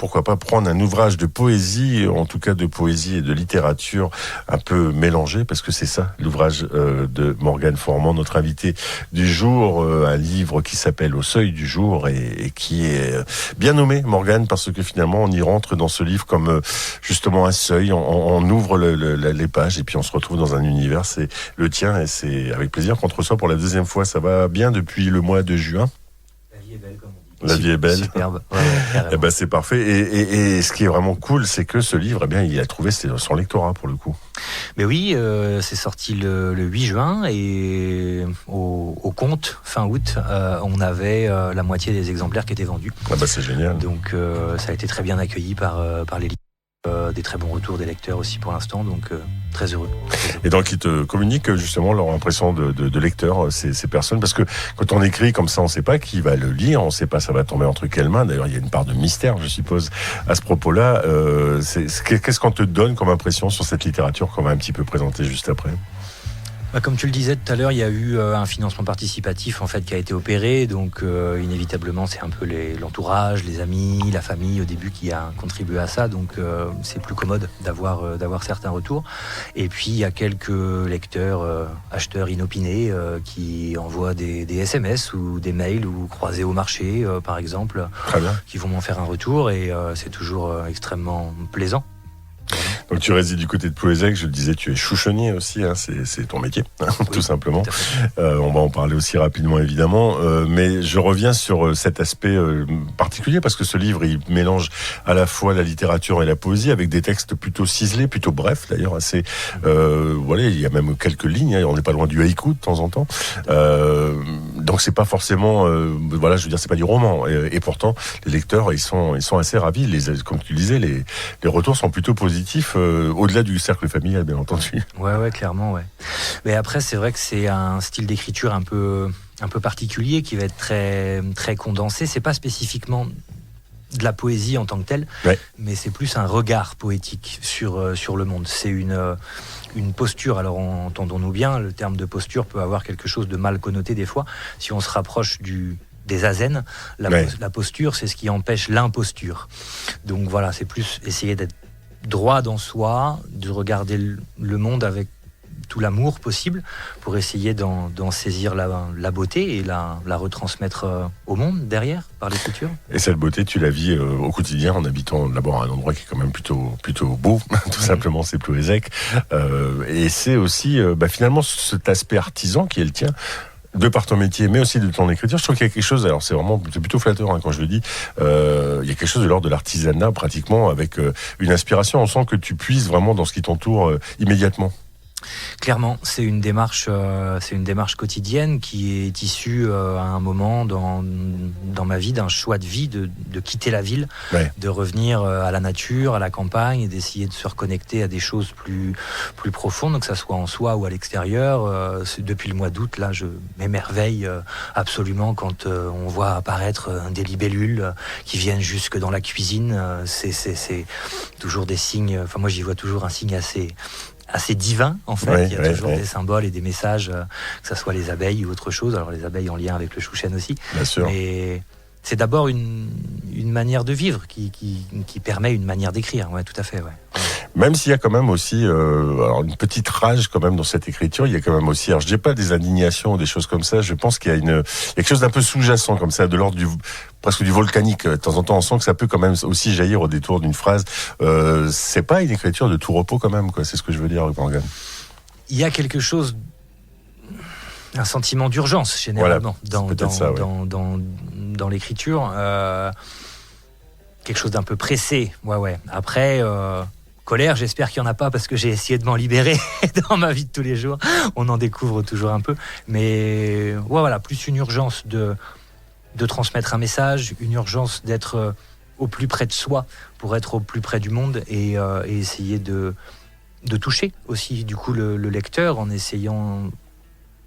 pourquoi pas prendre un ouvrage de poésie, en tout cas de poésie et de littérature un peu mélangé, parce que c'est ça l'ouvrage de Morgane Formand, notre invité du jour, un livre qui s'appelle Au seuil du jour et qui est bien nommé, Morgane, parce que finalement on y rentre dans ce livre comme justement un seuil, on ouvre les pages et puis on se retrouve dans un univers, c'est le tien et c'est avec plaisir qu'on te reçoit pour la deuxième fois. Ça va bien depuis le mois de juin? La vie est belle, comme on dit. La vie est belle. Superbe. Eh ben c'est parfait. Et ce qui est vraiment cool, c'est que ce livre, eh bien, il a trouvé son lectorat pour le coup. Mais oui, c'est sorti le 8 juin et au compte, fin août, on avait la moitié des exemplaires qui étaient vendus. Ah bah c'est génial. Donc ça a été très bien accueilli par les lecteurs. Des très bons retours des lecteurs aussi pour l'instant, donc très heureux. Et donc ils te communiquent justement leur impression de lecteur, ces personnes, parce que quand on écrit comme ça, on ne sait pas qui va le lire, on ne sait pas ça va tomber entre quelles mains. D'ailleurs, il y a une part de mystère, je suppose, à ce propos-là. Qu'est-ce qu'on te donne comme impression sur cette littérature qu'on va un petit peu présenter juste après? Comme tu le disais tout à l'heure, il y a eu un financement participatif en fait qui a été opéré, donc inévitablement c'est un peu l'entourage, les amis, la famille au début qui a contribué à ça, donc c'est plus commode d'avoir certains retours. Et puis il y a quelques lecteurs, acheteurs inopinés qui envoient des SMS ou des mails ou croisés au marché par exemple, qui vont m'en faire un retour et c'est toujours extrêmement plaisant. Donc tu résides du côté de Plouézec, je le disais, tu es chouchonnier aussi, hein, c'est ton métier, oui, tout simplement. On va en parler aussi rapidement évidemment, mais je reviens sur cet aspect particulier parce que ce livre il mélange à la fois la littérature et la poésie avec des textes plutôt ciselés, plutôt brefs d'ailleurs, assez. Voilà, il y a même quelques lignes, hein, on n'est pas loin du haïku de temps en temps. Donc c'est pas forcément, voilà, je veux dire, c'est pas du roman. Et pourtant, les lecteurs ils sont assez ravis. Comme tu disais, les retours sont plutôt positifs. Au-delà du cercle familial, bien entendu. Ouais, clairement, ouais. Mais après, c'est vrai que c'est un style d'écriture un peu particulier qui va être très, très condensé. C'est pas spécifiquement de la poésie en tant que telle, mais c'est plus un regard poétique sur le monde. C'est une posture. Alors, entendons-nous bien, le terme de posture peut avoir quelque chose de mal connoté des fois. Si on se rapproche des zazen, la posture, c'est ce qui empêche l'imposture. Donc voilà, c'est plus essayer d'être droit dans soi, de regarder le monde avec tout l'amour possible pour essayer d'en saisir la beauté et la retransmettre au monde derrière par l'écriture. Et cette beauté, tu la vis au quotidien en habitant d'abord à un endroit qui est quand même plutôt beau, tout simplement, c'est Plouézec. Et c'est aussi finalement cet aspect artisan qui est le tien. De par ton métier, mais aussi de ton écriture, je trouve qu'il y a quelque chose, alors c'est plutôt flatteur quand je le dis, il y a quelque chose de l'ordre de l'artisanat pratiquement, avec une inspiration, on sent que tu puises vraiment dans ce qui t'entoure immédiatement. Clairement, c'est une démarche quotidienne qui est issue à un moment dans ma vie d'un choix de vie de quitter la ville, de revenir à la nature, à la campagne et d'essayer de se reconnecter à des choses plus profondes, que ça soit en soi ou à l'extérieur. Depuis le mois d'août, là, je m'émerveille absolument quand on voit apparaître des libellules qui viennent jusque dans la cuisine. C'est toujours des signes. Enfin, moi, j'y vois toujours un signe assez divin en fait, il y a toujours des symboles et des messages, que ce soit les abeilles ou autre chose, alors les abeilles en lien avec le chouchen aussi, bien sûr. Mais c'est d'abord une manière de vivre qui permet une manière d'écrire, tout à fait, Même s'il y a quand même aussi alors une petite rage quand même dans cette écriture, il y a quand même aussi, alors je dis pas des indignations ou des choses comme ça, je pense qu'il y a quelque chose d'un peu sous-jacent comme ça, de l'ordre presque du volcanique. De temps en temps, on sent que ça peut quand même aussi jaillir au détour d'une phrase. C'est pas une écriture de tout repos quand même, quoi. C'est ce que je veux dire, Morgane. Il y a quelque chose, un sentiment d'urgence généralement dans l'écriture, quelque chose d'un peu pressé. Après. Colère, j'espère qu'il n'y en a pas parce que j'ai essayé de m'en libérer dans ma vie de tous les jours. On en découvre toujours un peu. Mais plus une urgence de transmettre un message, une urgence d'être au plus près de soi pour être au plus près du monde et essayer de toucher aussi du coup le lecteur en essayant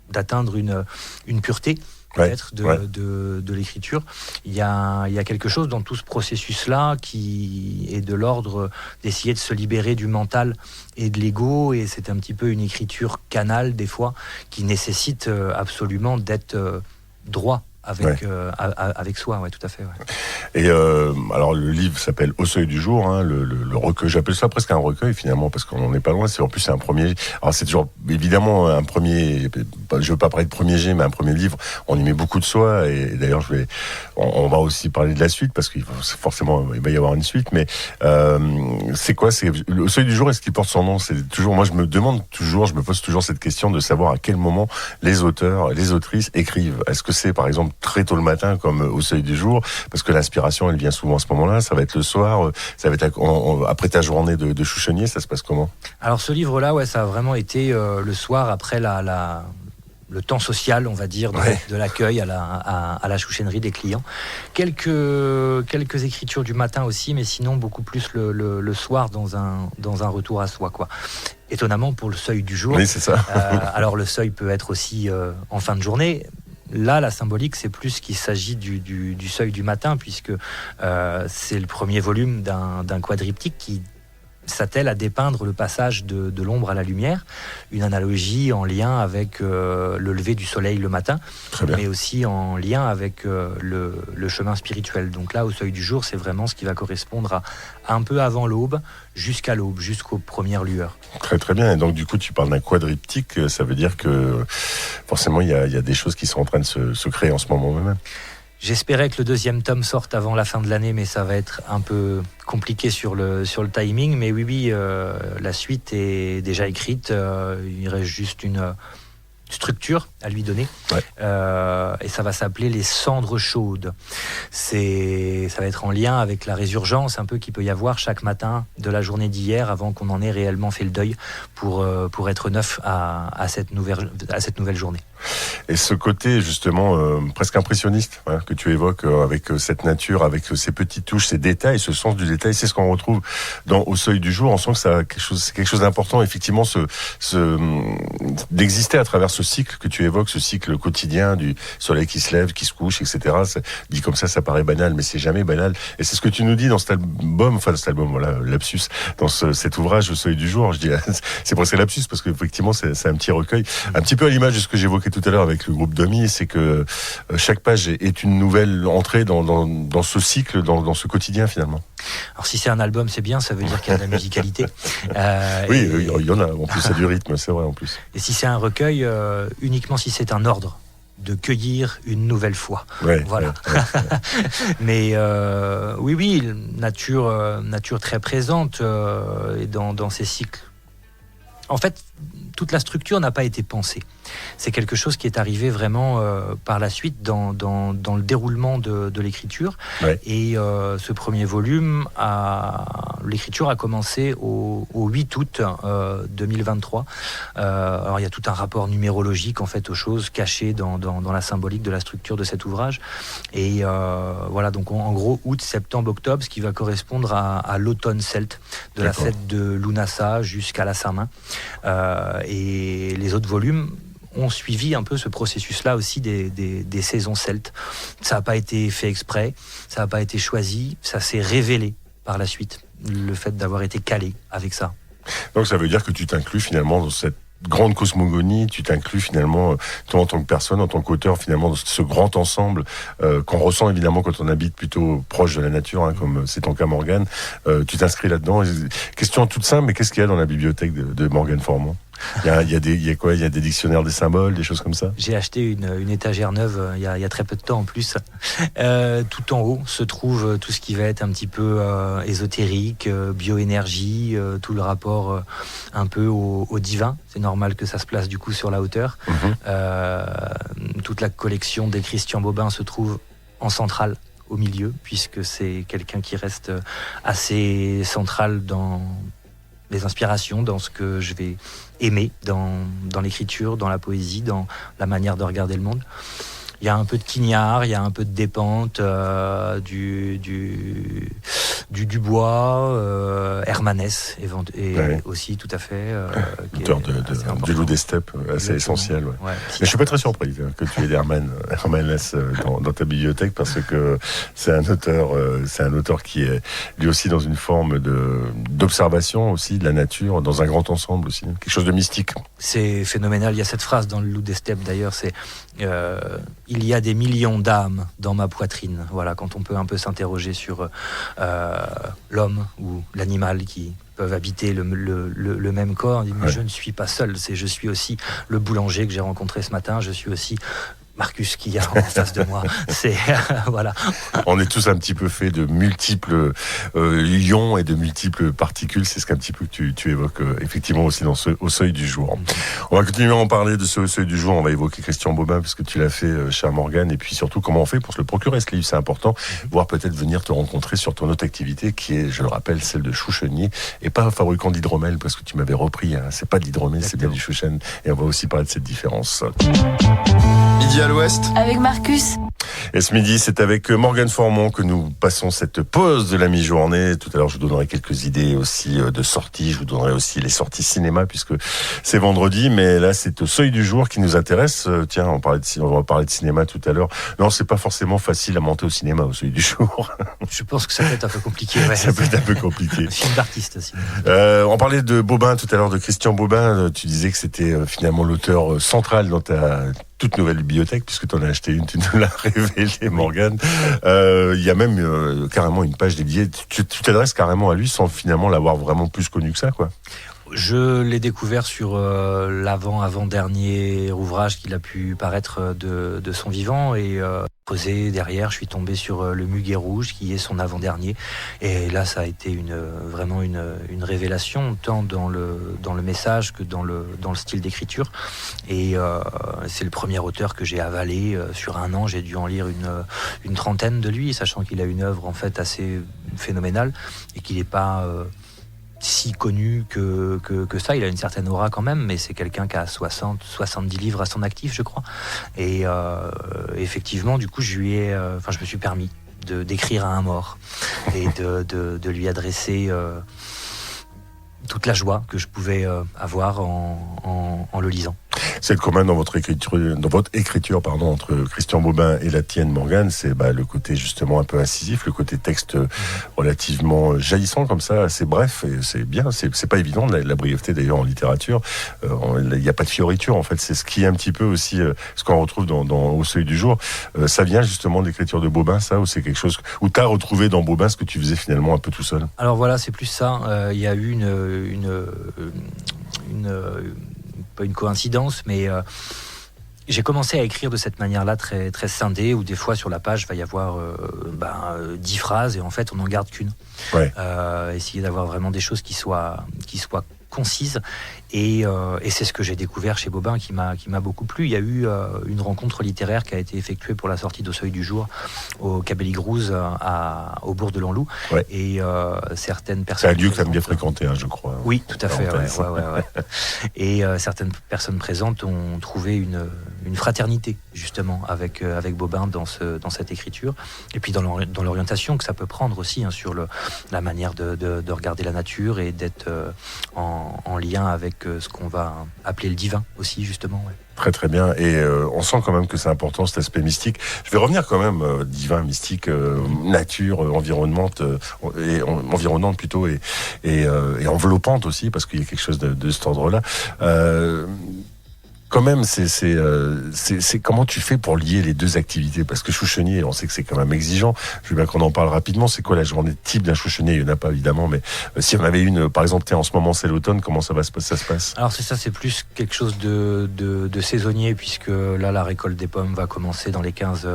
d'atteindre une pureté peut-être de l'écriture. Il y a quelque chose dans tout ce processus-là qui est de l'ordre d'essayer de se libérer du mental et de l'ego, et c'est un petit peu une écriture canal des fois qui nécessite absolument d'être droit avec soi, ouais, tout à fait. Ouais. Et alors le livre s'appelle Au seuil du jour, hein, le recueil. J'appelle ça presque un recueil finalement parce qu'on n'en est pas loin. En plus c'est un premier. Alors c'est toujours évidemment un premier. Je veux pas parler de premier jet, mais un premier livre. On y met beaucoup de soi et d'ailleurs on va aussi parler de la suite parce qu'il forcément il va y avoir une suite. Mais c'est quoi? C'est Au seuil du jour. Est-ce qu'il porte son nom? C'est toujours. Moi je me pose toujours cette question de savoir à quel moment les auteurs, les autrices écrivent. Est-ce que c'est par exemple très tôt le matin comme Au seuil du jour, parce que l'inspiration elle vient souvent à ce moment-là, ça va être le soir, ça va être après ta journée de chouchonnier, ça se passe comment? Alors ce livre-là, ouais, ça a vraiment été le soir après le temps social, on va dire, de l'accueil à la chouchennerie des clients. Quelques écritures du matin aussi, mais sinon beaucoup plus le soir dans un retour à soi, quoi. Étonnamment pour le seuil du jour. Oui, c'est ça. Alors le seuil peut être aussi en fin de journée. Là, la symbolique, c'est plus qu'il s'agit du seuil du matin, puisque c'est le premier volume d'un quadriptyque qui s'attelle à dépeindre le passage de l'ombre à la lumière, une analogie en lien avec le lever du soleil le matin, mais aussi en lien avec le chemin spirituel. Donc là, au seuil du jour, c'est vraiment ce qui va correspondre à un peu avant l'aube, jusqu'à l'aube, jusqu'aux premières lueurs. Très très bien. Et donc du coup, tu parles d'un quadriptyque, ça veut dire que forcément, il y a des choses qui sont en train de se créer en ce moment même. J'espérais que le deuxième tome sorte avant la fin de l'année, mais ça va être un peu compliqué sur le timing. Mais oui, la suite est déjà écrite. Il reste juste une structure à lui donner. Ouais. Et ça va s'appeler Les Cendres Chaudes. Ça va être en lien avec la résurgence un peu qu'il peut y avoir chaque matin de la journée d'hier avant qu'on en ait réellement fait le deuil pour être neuf à cette nouvelle journée. Et ce côté justement presque impressionniste que tu évoques avec cette nature, avec ces petites touches, ces détails, ce sens du détail, c'est ce qu'on retrouve Au seuil du jour. On sent que c'est quelque chose d'important, effectivement, d'exister à travers ce cycle que tu évoques, ce cycle quotidien du soleil qui se lève, qui se couche, etc. Dit comme ça paraît banal, mais c'est jamais banal. Et c'est ce que tu nous dis dans cet album, voilà, lapsus, dans cet ouvrage Au seuil du jour. Je dis, c'est presque lapsus parce qu'effectivement, c'est un petit recueil, un petit peu à l'image de ce que j'évoquais tout à l'heure avec le groupe Domi, c'est que chaque page est une nouvelle entrée dans ce cycle, dans ce quotidien finalement. Alors si c'est un album, c'est bien, ça veut dire qu'il y a de la musicalité. Oui, il y en a, en plus ça a du rythme, c'est vrai en plus. Et si c'est un recueil, uniquement si c'est un ordre de cueillir une nouvelle fois. Ouais, voilà. Ouais. Mais oui, nature très présente et dans ces cycles. En fait, toute la structure n'a pas été pensée. C'est quelque chose qui est arrivé vraiment par la suite dans le déroulement de l'écriture. Ouais. Et ce premier volume, l'écriture a commencé au 8 août 2023. Alors il y a tout un rapport numérologique en fait aux choses cachées dans la symbolique de la structure de cet ouvrage. Et voilà, donc en gros août, septembre, octobre, ce qui va correspondre à l'automne celte, de la fête de Lunasa jusqu'à la Saint-Main. Et les autres volumes ont suivi un peu ce processus-là aussi des saisons celtes. Ça n'a pas été fait exprès, ça n'a pas été choisi, ça s'est révélé par la suite, le fait d'avoir été calé avec ça. Donc ça veut dire que tu t'inclus finalement dans cette grande cosmogonie, tu t'inclus finalement, toi en tant que personne, en tant qu'auteur, finalement, dans ce grand ensemble qu'on ressent évidemment quand on habite plutôt proche de la nature, comme c'est ton cas Morgane. Tu t'inscris là-dedans. Question toute simple, mais qu'est-ce qu'il y a dans la bibliothèque de Morgane Formand ? Il y a des dictionnaires des symboles, des choses comme ça. J'ai acheté une étagère neuve il y a très peu de temps en plus. Tout en haut se trouve tout ce qui va être un petit peu ésotérique, bioénergie, tout le rapport un peu au divin. C'est normal que ça se place du coup sur la hauteur. Toute la collection des Christian Bobin se trouve en centrale, au milieu, puisque c'est quelqu'un qui reste assez central dans les inspirations, dans ce que je vais aimer dans l'écriture, dans la poésie, dans la manière de regarder le monde. Il y a un peu de Quignard, il y a un peu de Despentes, du Dubois, Hermanès et aussi tout à fait. Auteur du Loup des Steppes, assez essentiel. Ouais. Ouais. Mais je suis pas très surpris que tu aies Hermanès dans ta bibliothèque parce que c'est un auteur qui est lui aussi dans une forme d'observation aussi de la nature, dans un grand ensemble aussi, quelque chose de mystique. C'est phénoménal. Il y a cette phrase dans le Loup des Steppes d'ailleurs, c'est il y a des millions d'âmes dans ma poitrine. Voilà, quand on peut un peu s'interroger sur l'homme ou l'animal qui peuvent habiter le même corps. Mais je ne suis pas seul, je suis aussi le boulanger que j'ai rencontré ce matin, je suis aussi Marcus qui est en face de moi. Voilà. On est tous un petit peu faits de multiples ions et de multiples particules. C'est ce qu'un petit peu que tu évoques effectivement aussi au seuil du jour. On va continuer à en parler de ce au seuil du jour. On va évoquer Christian Bobin puisque tu l'as fait, cher Morgane, et puis surtout comment on fait pour se le procurer ce livre. C'est important, voire peut-être venir te rencontrer sur ton autre activité qui est, je le rappelle, celle de chouchonnier et pas fabricant d'hydromel parce que tu m'avais repris. C'est pas de l'hydromel, c'est bien du chouchen. Et on va aussi parler de cette différence. Midi à l'Ouest avec Marcus. Et ce midi, c'est avec Morgane Formont que nous passons cette pause de la mi-journée. Tout à l'heure, je vous donnerai quelques idées aussi de sorties. Je vous donnerai aussi les sorties cinéma puisque c'est vendredi. Mais là, c'est au seuil du jour qui nous intéresse. Tiens, on va parler de cinéma tout à l'heure. Non, c'est pas forcément facile à monter au cinéma au seuil du jour. Je pense que ça peut être un peu compliqué. Ouais. Ça peut être un peu compliqué. Un film d'artiste aussi. On parlait de Bobin tout à l'heure, de Christian Bobin. Tu disais que c'était finalement l'auteur central dans ta toute nouvelle bibliothèque, puisque tu en as acheté une, tu nous l'as révélé, Morgane. Il y a même carrément une page dédiée. Tu t'adresses carrément à lui sans finalement l'avoir vraiment plus connu que ça, quoi. Je l'ai découvert sur l'avant-dernier ouvrage qu'il a pu paraître de son vivant et creusé derrière, je suis tombé sur Le Muguet Rouge qui est son avant-dernier et là ça a été vraiment une révélation tant dans le message que dans le style d'écriture et c'est le premier auteur que j'ai avalé sur un an. J'ai dû en lire une trentaine de lui, sachant qu'il a une œuvre en fait assez phénoménale et qu'il n'est pas si connu que ça. Il a une certaine aura quand même, mais c'est quelqu'un qui a 70 livres à son actif, je crois. Et effectivement, du coup, je me suis permis d'écrire à un mort et de lui adresser toute la joie que je pouvais avoir en le lisant. C'est le commun dans votre écriture, entre Christian Bobin et la tienne, Morgane, c'est le côté justement un peu incisif, le côté texte relativement jaillissant comme ça, assez bref, et c'est bien, c'est pas évident, la brièveté d'ailleurs en littérature, il n'y a pas de fioriture en fait, c'est ce qui est un petit peu aussi ce qu'on retrouve dans Au seuil du jour. Ça vient justement de l'écriture de Bobin, ça, ou c'est quelque chose où tu as retrouvé dans Bobin ce que tu faisais finalement un peu tout seul? Alors voilà, c'est plus ça, il y a eu pas une coïncidence, mais j'ai commencé à écrire de cette manière-là, très, très scindée, où des fois sur la page, il va y avoir 10 phrases, et en fait, on n'en garde qu'une. Ouais. Essayer d'avoir vraiment des choses qui soient concises, et c'est ce que j'ai découvert chez Bobin qui m'a beaucoup plu. Il y a eu une rencontre littéraire qui a été effectuée pour la sortie d'Au seuil du jour au Cabelli-Grouze au bourg de Lanlou, ouais. Et certaines personnes... C'est un lieu que tu aimes bien fréquenter, je crois. Oui, tout à fait, ouais. Et certaines personnes présentes ont trouvé une fraternité justement avec Bobin dans cette écriture, et puis dans l'orientation que ça peut prendre aussi, sur la manière de regarder la nature et d'être en lien avec ce qu'on va appeler le divin aussi, justement. Ouais. Très très bien, et on sent quand même que c'est important cet aspect mystique. Je vais revenir quand même divin, mystique, nature, environnemente plutôt, et enveloppante aussi, parce qu'il y a quelque chose de cet ordre-là. Quand même, c'est comment tu fais pour lier les deux activités? Parce que chouchonnier, on sait que c'est quand même exigeant. Je veux bien qu'on en parle rapidement. C'est quoi la journée type d'un chouchonnier? Il y en a pas évidemment, mais si on avait une, par exemple, en ce moment c'est l'automne, comment ça se passe? Alors c'est plus quelque chose de saisonnier, puisque là la récolte des pommes va commencer dans les 15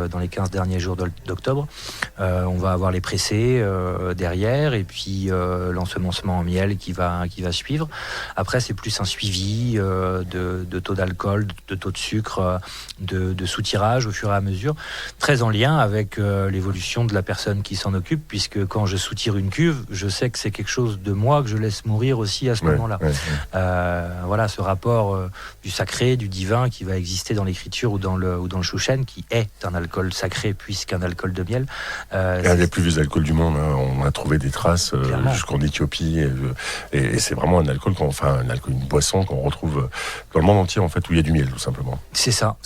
derniers jours d'octobre. On va avoir les pressés derrière, et puis l'ensemencement en miel qui va suivre. Après c'est plus un suivi de taux d'alcool, de taux de sucre, de soutirage au fur et à mesure, très en lien avec l'évolution de la personne qui s'en occupe, puisque quand je soutire une cuve, je sais que c'est quelque chose de moi que je laisse mourir aussi à ce moment-là. Voilà, ce rapport du sacré, du divin qui va exister dans l'écriture ou dans le chouchen, qui est un alcool sacré puisqu'un alcool de miel. Un des plus vieux alcools du monde, on a trouvé des traces jusqu'en Éthiopie, et c'est vraiment un alcool, une boisson qu'on retrouve dans le monde entier en fait, où il y a du miel tout simplement. C'est ça,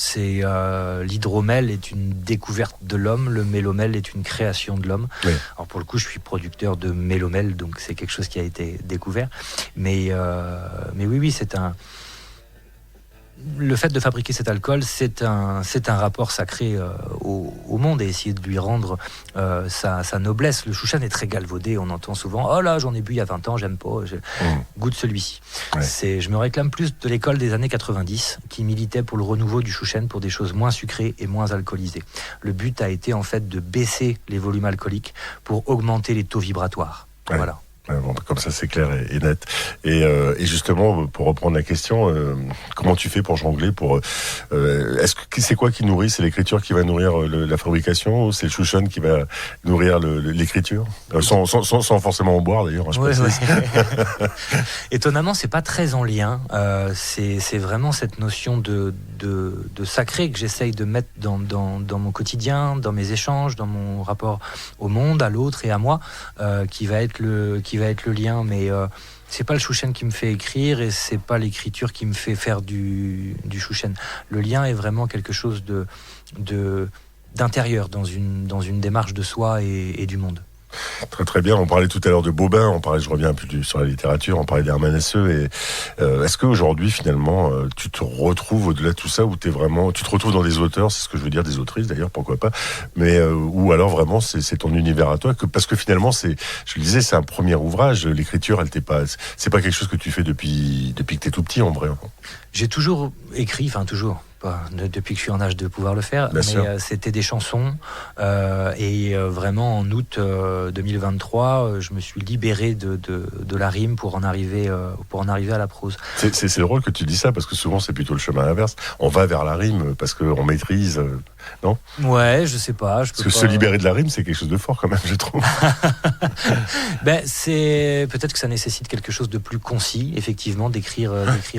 l'hydromel est une découverte de l'homme, le mélomel est une création de l'homme. Oui. Alors pour le coup je suis producteur de mélomel, donc c'est quelque chose qui a été découvert, mais oui c'est le fait de fabriquer cet alcool, c'est un rapport sacré au monde et essayer de lui rendre sa noblesse. Le chouchen est très galvaudé, on entend souvent « Oh là, j'en ai bu il y a 20 ans, j'aime pas, goûte celui-ci ouais. ». Je me réclame plus de l'école des années 90 qui militait pour le renouveau du chouchen pour des choses moins sucrées et moins alcoolisées. Le but a été en fait de baisser les volumes alcooliques pour augmenter les taux vibratoires. Ouais. Voilà. Bon, comme ça, c'est clair et net. Et justement, pour reprendre la question, comment tu fais pour jongler est-ce que c'est quoi qui nourrit? C'est l'écriture qui va nourrir la fabrication, ou c'est le chouchen qui va nourrir l'écriture, sans forcément en boire d'ailleurs. Hein, ouais. Étonnamment, c'est pas très en lien. C'est vraiment cette notion de sacré que j'essaye de mettre dans mon quotidien, dans mes échanges, dans mon rapport au monde, à l'autre et à moi, qui va être le lien, mais c'est pas le chouchen qui me fait écrire et c'est pas l'écriture qui me fait faire du chouchen. Le lien est vraiment quelque chose d'intérieur, dans une démarche de soi et du monde. Très très bien, on parlait tout à l'heure de Bobin, je reviens un peu sur la littérature, on parlait d'Hermann Hesse, et est-ce qu'aujourd'hui finalement tu te retrouves au-delà de tout ça, où tu te retrouves dans des auteurs, c'est ce que je veux dire, des autrices d'ailleurs, pourquoi pas, mais ou alors vraiment c'est ton univers à toi, parce que finalement je le disais, c'est un premier ouvrage, l'écriture c'est pas quelque chose que tu fais depuis que t'es tout petit en vrai. J'ai toujours écrit, depuis que je suis en âge de pouvoir le faire, bien mais c'était des chansons et vraiment en août 2023 je me suis libéré de la rime pour en arriver à la prose. C'est drôle que tu dis ça, parce que souvent c'est plutôt le chemin inverse, on va vers la rime parce qu'on maîtrise, non? Ouais, je sais pas. Parce que se libérer de la rime, c'est quelque chose de fort quand même, je trouve. C'est peut-être que ça nécessite quelque chose de plus concis, effectivement, d'écrire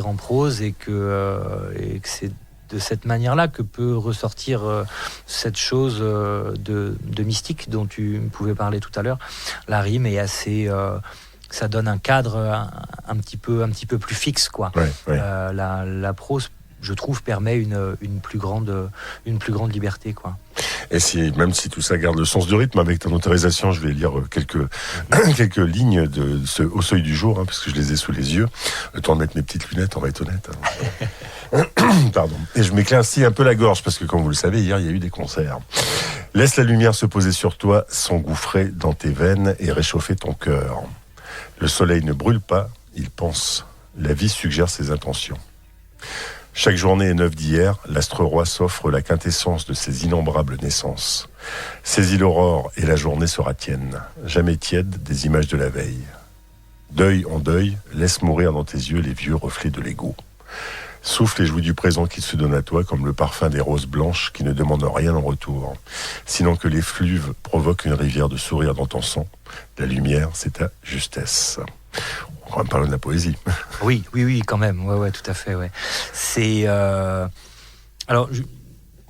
en prose, et que c'est de cette manière-là que peut ressortir cette chose de mystique dont tu pouvais parler tout à l'heure. La rime est assez... ça donne un cadre un petit peu plus fixe, quoi. Ouais. La prose, je trouve, permet une plus grande liberté, quoi. Et même si tout ça garde le sens du rythme, avec ton autorisation, je vais lire quelques lignes au seuil du jour, parce que je les ai sous les yeux. Le temps de mettre mes petites lunettes, on va être honnête. Pardon. Et je m'éclaircis un peu la gorge, parce que comme vous le savez, hier, il y a eu des concerts. Laisse la lumière se poser sur toi, s'engouffrer dans tes veines et réchauffer ton cœur. Le soleil ne brûle pas, il pense. La vie suggère ses intentions. Chaque journée est neuve d'hier, l'astre roi s'offre la quintessence de ses innombrables naissances. Saisis l'aurore et la journée sera tienne, jamais tiède des images de la veille. Deuil en deuil, laisse mourir dans tes yeux les vieux reflets de l'ego. Souffle et jouis du présent qui se donne à toi comme le parfum des roses blanches qui ne demandent rien en retour, sinon que l'effluve provoque une rivière de sourires dans ton sang. La lumière, c'est ta justesse. On va parler de la poésie. Oui, quand même. Ouais, tout à fait. Ouais. C'est. Alors,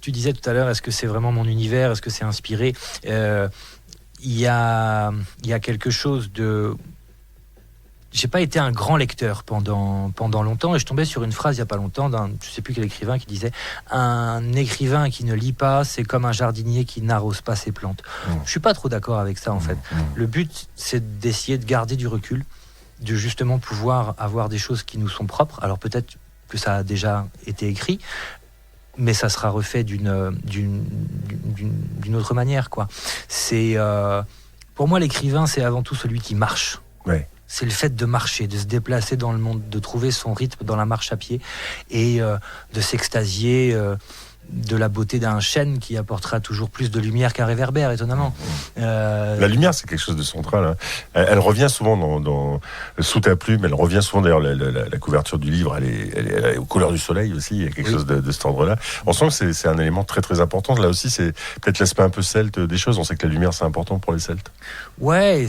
tu disais tout à l'heure, est-ce que c'est vraiment mon univers? Est-ce que c'est inspiré? Il y a quelque chose de. J'ai pas été un grand lecteur pendant longtemps, et je tombais sur une phrase il y a pas longtemps je sais plus quel écrivain, qui disait: un écrivain qui ne lit pas, c'est comme un jardinier qui n'arrose pas ses plantes. Je suis pas trop d'accord avec ça, en fait. Le but, c'est d'essayer de garder du recul, de justement pouvoir avoir des choses qui nous sont propres. Alors peut-être que ça a déjà été écrit, mais ça sera refait d'une autre manière, quoi. C'est pour moi, l'écrivain, c'est avant tout celui qui marche. Ouais. C'est le fait de marcher, de se déplacer dans le monde, de trouver son rythme dans la marche à pied, et de s'extasier de la beauté d'un chêne qui apportera toujours plus de lumière qu'un réverbère, étonnamment. La lumière, c'est quelque chose de central. Hein. Elle revient souvent dans sous ta plume, elle revient souvent, d'ailleurs, la couverture du livre, elle est aux couleurs du soleil aussi, il y a quelque chose de cet ordre-là. On sent que c'est un élément très très important. Là aussi, c'est peut-être l'aspect un peu celte des choses. On sait que la lumière, c'est important pour les Celtes. Ouais,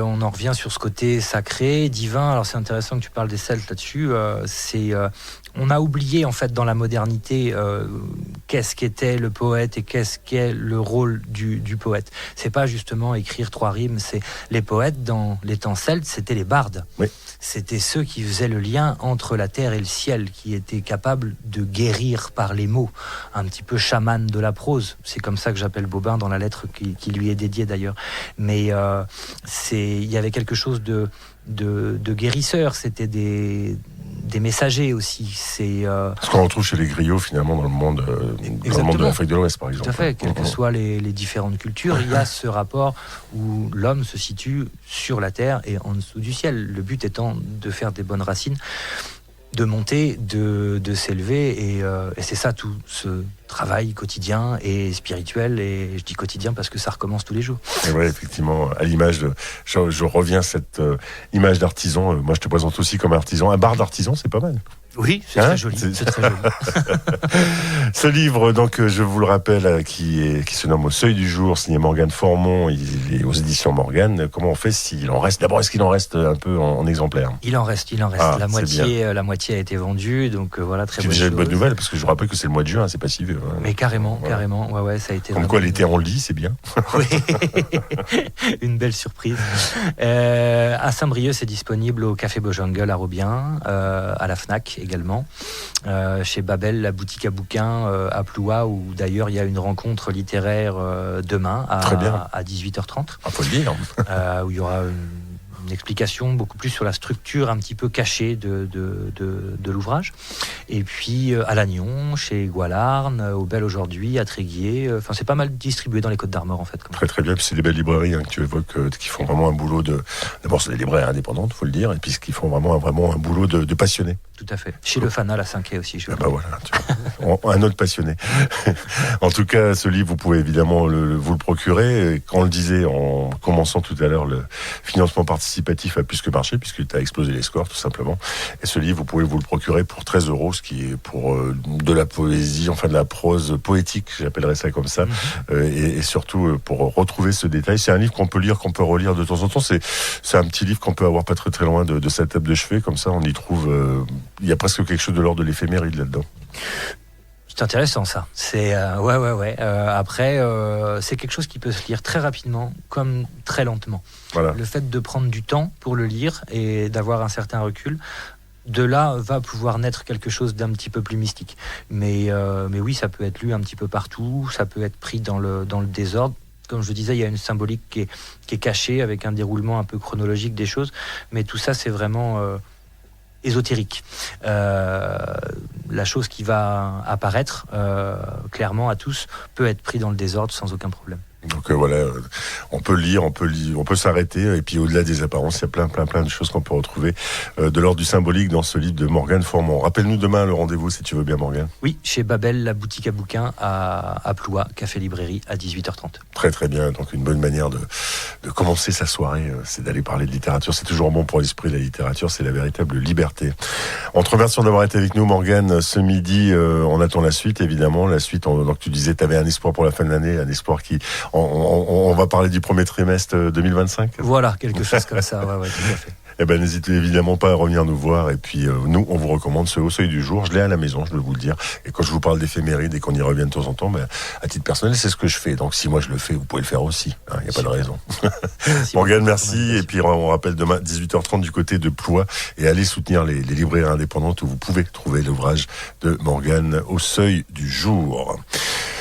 on en revient sur ce côté sacré, divin. Alors c'est intéressant que tu parles des Celtes là-dessus. On a oublié, en fait, dans la modernité, qu'est-ce qu'était le poète et qu'est-ce qu'est le rôle du poète. C'est pas justement écrire 3 rimes. C'est les poètes dans les temps celtes, c'était les bardes. Oui. C'était ceux qui faisaient le lien entre la terre et le ciel, qui étaient capables de guérir par les mots, un petit peu chaman de la prose. C'est comme ça que j'appelle Bobin dans la lettre qui lui est dédiée d'ailleurs. Mais il y avait quelque chose de guérisseur. C'était des messagers aussi. C'est ce qu'on retrouve chez les griots finalement dans le monde de l'Afrique de l'Ouest, par exemple. Tout à fait. Quelles que soient les différentes cultures, il y a ce rapport où l'homme se situe sur la terre et en dessous du ciel. Le but étant de faire des bonnes racines, de monter, de s'élever, et c'est ça tout ce travail quotidien et spirituel, et je dis quotidien parce que ça recommence tous les jours. Et ouais, effectivement, à l'image de, je reviens à cette image d'artisan. Moi, je te présente aussi comme artisan. Un bar d'artisan, c'est pas mal. Oui, c'est très joli. C'est très joli. Ce livre, donc, je vous le rappelle, qui se nomme Au Seuil du Jour, signé Morgane Formon, il est aux éditions Morgane. Comment on fait s'il en reste? D'abord, est-ce qu'il en reste un peu en exemplaires? Il en reste. Ah, la moitié a été vendue, donc voilà, très bonne chose. C'est déjà une bonne nouvelle, parce que je vous rappelle que c'est le mois de juin, c'est pas si vieux. Hein. Mais carrément, ouais, ça a été. Comme quoi, l'été on le lit, c'est bien. Oui, une belle surprise. À Saint-Brieuc, c'est disponible au Café Bojungle à Robien, à la Fnac également, chez Babel, la boutique à bouquins à Ploua, où d'ailleurs il y a une rencontre littéraire demain à 18h30. Faut le dire. Où il y aura une explication beaucoup plus sur la structure un petit peu cachée de l'ouvrage. Et puis à Lannion, chez Goualarn, au Bel aujourd'hui, à Tréguier. Enfin, c'est pas mal distribué dans les Côtes-d'Armor en fait. Très très bien. Puis c'est des belles librairies que tu évoques, qui font vraiment un boulot de. D'abord, c'est des librairies indépendantes, faut le dire, et puis qui font vraiment un boulot de passionnés. Tout à fait. Chez Le Fanal à Saint-Quay aussi. Voilà, un autre passionné. En tout cas, ce livre, vous pouvez évidemment vous le procurer. Et quand on le disait en commençant tout à l'heure, le financement participatif a plus que marché, puisque tu as explosé les scores, tout simplement. Et ce livre, vous pouvez vous le procurer pour 13 €, ce qui est pour de la poésie, enfin de la prose poétique, j'appellerais ça comme ça. Et surtout, pour retrouver ce détail. C'est un livre qu'on peut lire, qu'on peut relire de temps en temps. C'est un petit livre qu'on peut avoir pas très très loin de sa table de chevet. Comme ça, on y trouve... il y a presque quelque chose de l'ordre de l'éphéméride là-dedans. C'est intéressant ça. C'est ouais. Après, c'est quelque chose qui peut se lire très rapidement, comme très lentement. Voilà. Le fait de prendre du temps pour le lire et d'avoir un certain recul, de là va pouvoir naître quelque chose d'un petit peu plus mystique. Mais oui, ça peut être lu un petit peu partout. Ça peut être pris dans le désordre. Comme je le disais, il y a une symbolique qui est cachée avec un déroulement un peu chronologique des choses. Mais tout ça, c'est vraiment ésotérique. La chose qui va apparaître clairement à tous peut être pris dans le désordre sans aucun problème. Donc voilà, on peut lire, on peut s'arrêter, et puis au-delà des apparences, il y a plein de choses qu'on peut retrouver de l'ordre du symbolique dans ce livre de Morgane Formon. Rappelle-nous demain le rendez-vous, si tu veux bien, Morgane. Oui, chez Babel, la boutique à bouquins à Ploua, Café Librairie, à 18h30. Très très bien, donc une bonne manière de commencer sa soirée, c'est d'aller parler de littérature. C'est toujours bon pour l'esprit, la littérature, c'est la véritable liberté. On te remercie d'avoir été avec nous, Morgane, ce midi. On attend la suite, évidemment. La suite, donc tu disais, tu avais un espoir pour la fin de l'année, un espoir qui... On va parler du premier trimestre 2025. Voilà, quelque chose comme ça, ouais, tout à fait. Eh ben, n'hésitez évidemment pas à revenir nous voir. Et puis, nous, on vous recommande ce Au Seuil du Jour. Je l'ai à la maison, je dois vous le dire. Et quand je vous parle d'éphéméride et qu'on y revient de temps en temps, ben, à titre personnel, c'est ce que je fais. Donc, si moi je le fais, vous pouvez le faire aussi. Il n'y a pas de raison. Morgane, merci. Et puis, on rappelle demain, 18h30 du côté de Ploua. Et allez soutenir les librairies indépendantes où vous pouvez trouver l'ouvrage de Morgane, Au Seuil du Jour.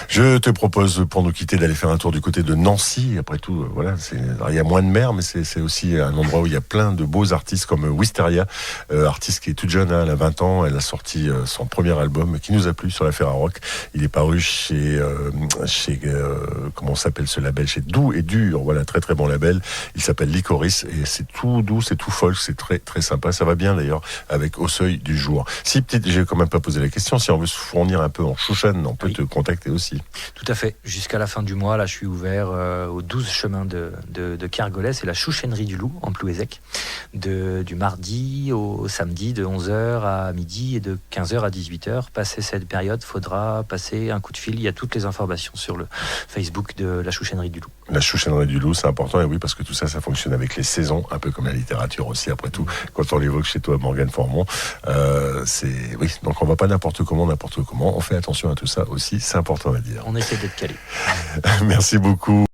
Je te propose, pour nous quitter, d'aller faire un tour du côté de Nancy. Après tout, voilà, il y a moins de mer, mais c'est aussi un endroit où il y a plein de beaux artistes comme Wisteria, artiste qui est toute jeune, elle a 20 ans, elle a sorti son premier album qui nous a plu sur la Ferrarock. Il est paru chez comment s'appelle ce label, chez Doux et Dur. Voilà, très très bon label. Il s'appelle Licorice et c'est tout doux, c'est tout folk, c'est très très sympa. Ça va bien d'ailleurs avec Au Seuil du Jour. Si j'ai quand même pas posé la question, si on veut se fournir un peu en chouchen, on peut te contacter aussi. Tout à fait. Jusqu'à la fin du mois, là, je suis ouvert au 12 chemin de Kergolais. C'est la chouchennerie du Loup en Plouézec. Du mardi au samedi, de 11h à midi et de 15h à 18h. Passé cette période, faudra passer un coup de fil. Il y a toutes les informations sur le Facebook de la chouchennerie du Loup. La chouchennerie du Loup, c'est important, et oui, parce que tout ça, ça fonctionne avec les saisons, un peu comme la littérature aussi, après tout. Quand on l'évoque chez toi, Morgane Formon, oui, donc on va pas n'importe comment, on fait attention à tout ça aussi, c'est important à dire. On essaie d'être calé. Merci beaucoup.